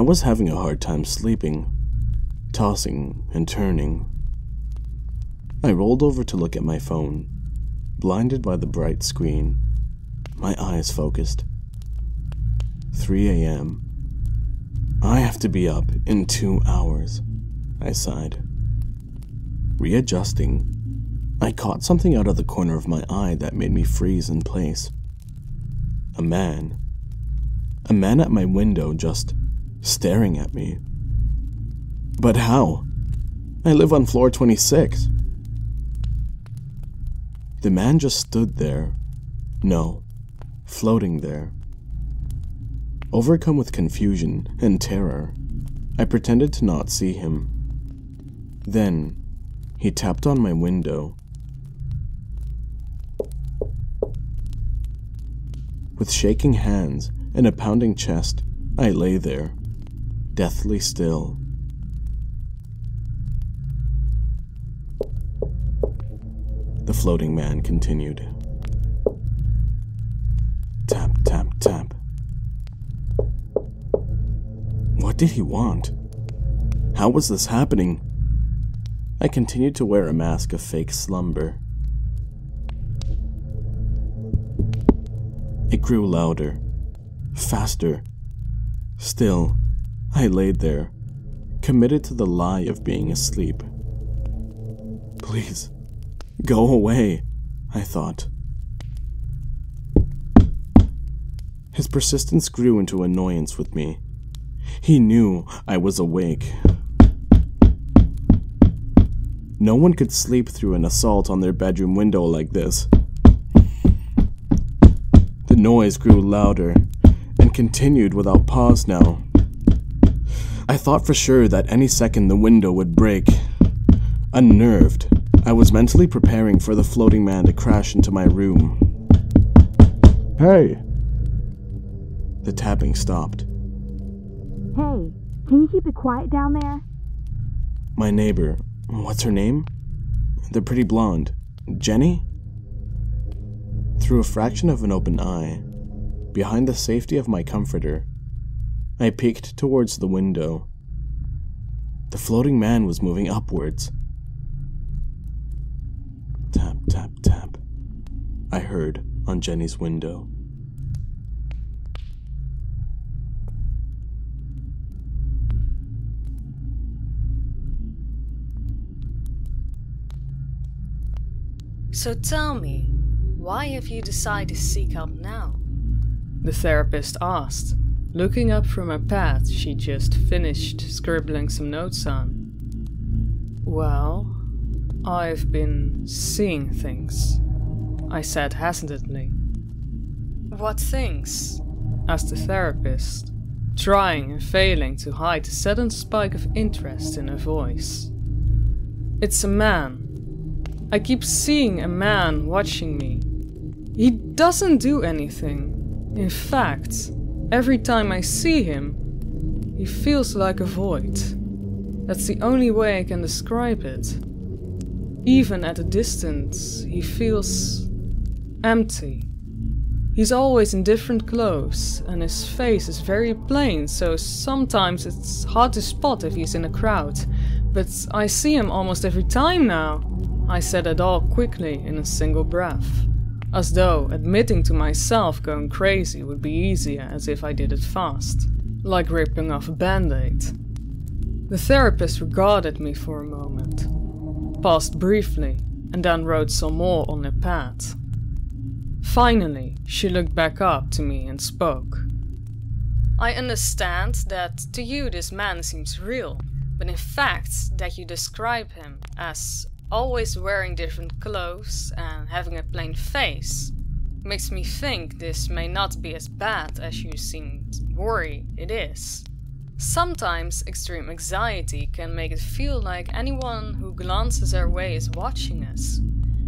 was having a hard time sleeping, tossing and turning. I rolled over to look at my phone, blinded by the bright screen, my eyes focused. 3 a.m. I have to be up in 2 hours, I sighed. Readjusting, I caught something out of the corner of my eye that made me freeze in place. A man at my window, just staring at me. But how? I live on floor 26. The man just stood there. No, floating there. Overcome with confusion and terror, I pretended to not see him. Then, he tapped on my window. With shaking hands and a pounding chest, I lay there, deathly still. The floating man continued. Tap, tap, tap. What did he want? How was this happening? I continued to wear a mask of fake slumber. It grew louder, faster. Still, I laid there, committed to the lie of being asleep. Please, go away, I thought. His persistence grew into annoyance with me. He knew I was awake. No one could sleep through an assault on their bedroom window like this. The noise grew louder and continued without pause now. I thought for sure that any second the window would break. Unnerved, I was mentally preparing for the floating man to crash into my room. Hey! The tapping stopped. Hey, can you keep it quiet down there? My neighbor, what's her name? The pretty blonde, Jenny? Through a fraction of an open eye, behind the safety of my comforter, I peeked towards the window. The floating man was moving upwards. Tap, tap, tap, I heard on Jenny's window. So tell me, why have you decided to seek help now? The therapist asked, looking up from a pad she just finished scribbling some notes on. Well, I've been seeing things, I said hesitantly. What things? Asked the therapist, trying and failing to hide a sudden spike of interest in her voice. It's a man. I keep seeing a man watching me. He doesn't do anything. In fact, every time I see him, he feels like a void. That's the only way I can describe it. Even at a distance, he feels empty. He's always in different clothes, and his face is very plain, so sometimes it's hard to spot if he's in a crowd. But I see him almost every time now. I said it all quickly in a single breath, as though admitting to myself going crazy would be easier as if I did it fast, like ripping off a band-aid. The therapist regarded me for a moment, paused briefly, and then wrote some more on her pad. Finally, she looked back up to me and spoke. I understand that to you this man seems real, but in fact that you describe him as always wearing different clothes and having a plain face makes me think this may not be as bad as you seem to worry it is. Sometimes extreme anxiety can make it feel like anyone who glances our way is watching us,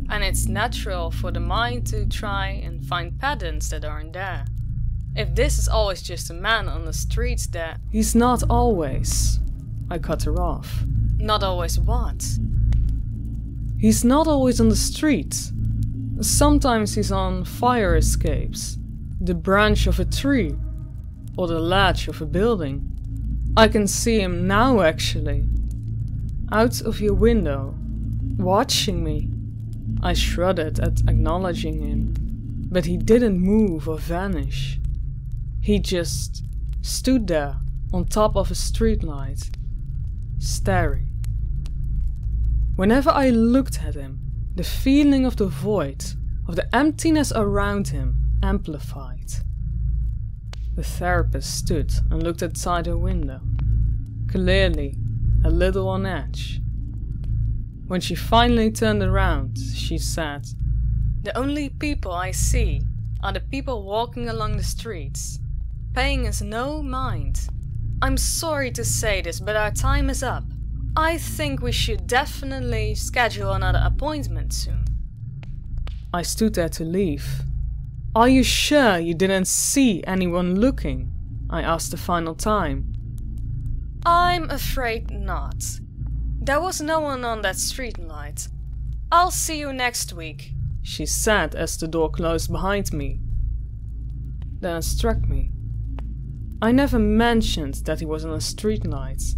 and it's natural for the mind to try and find patterns that aren't there. If this is always just a man on the streets that... He's not always. I cut her off. Not always what? He's not always on the street. Sometimes he's on fire escapes, the branch of a tree, or the latch of a building. I can see him now, actually. Out of your window, watching me. I shrugged at acknowledging him, but he didn't move or vanish. He just stood there on top of a streetlight, staring. Whenever I looked at him, the feeling of the void, of the emptiness around him, amplified. The therapist stood and looked outside her window, clearly a little on edge. When she finally turned around, she said, "The only people I see are the people walking along the streets, paying us no mind. I'm sorry to say this, but our time is up. I think we should definitely schedule another appointment soon." I stood there to leave. Are you sure you didn't see anyone looking? I asked the final time. I'm afraid not. There was no one on that streetlight. I'll see you next week, she said as the door closed behind me. Then it struck me. I never mentioned that he was on a streetlight.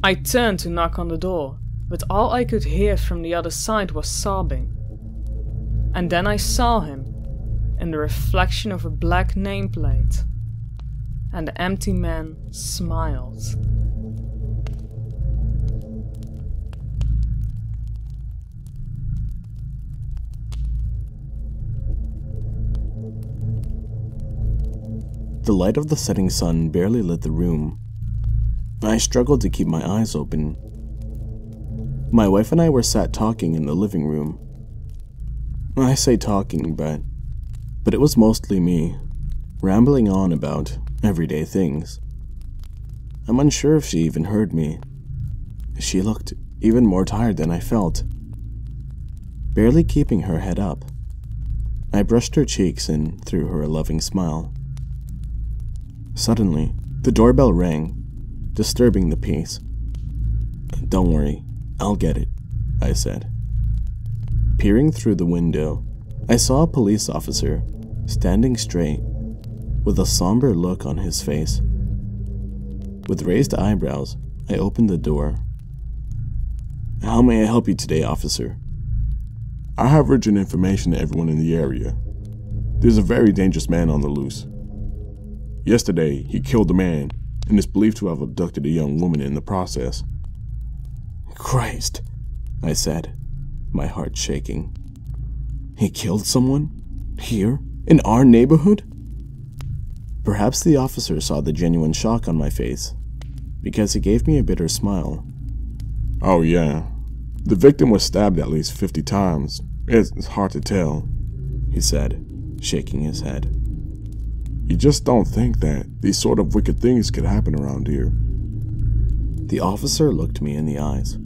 I turned to knock on the door, but all I could hear from the other side was sobbing. And then I saw him, in the reflection of a black nameplate. And the empty man smiled. The light of the setting sun barely lit the room. I struggled to keep my eyes open. My wife and I were sat talking in the living room. I say talking, but it was mostly me, rambling on about everyday things. I'm unsure if she even heard me. She looked even more tired than I felt, barely keeping her head up. I brushed her cheeks and threw her a loving smile. Suddenly, the doorbell rang, disturbing the peace. "Don't worry, I'll get it," I said. Peering through the window, I saw a police officer standing straight, with a somber look on his face. With raised eyebrows, I opened the door. "How may I help you today, officer?" "I have urgent information to everyone in the area. There's a very dangerous man on the loose. Yesterday, he killed a man and is believed to have abducted a young woman in the process." "Christ," I said, my heart shaking. "He killed someone? Here? In our neighborhood?" Perhaps the officer saw the genuine shock on my face, because he gave me a bitter smile. "Oh yeah, the victim was stabbed at least 50 times. It's hard to tell," he said, shaking his head. "You just don't think that these sort of wicked things could happen around here." The officer looked me in the eyes.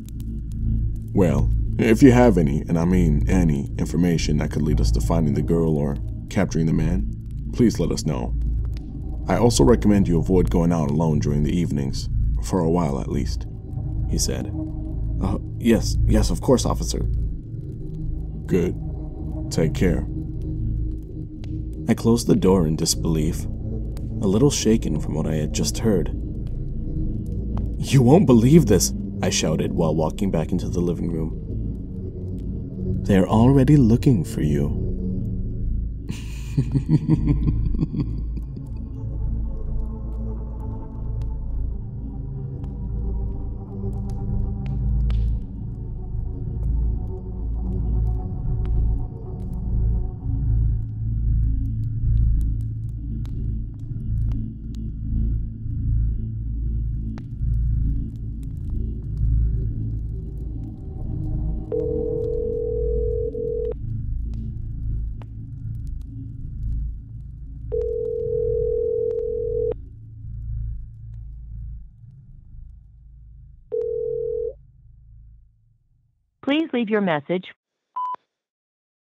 "Well, if you have any, and I mean any, information that could lead us to finding the girl or capturing the man, please let us know. I also recommend you avoid going out alone during the evenings, for a while at least," he said. Yes, of course, officer." "Good. Take care." I closed the door in disbelief, a little shaken from what I had just heard. "You won't believe this," I shouted while walking back into the living room. "They're already looking for you." Please leave your message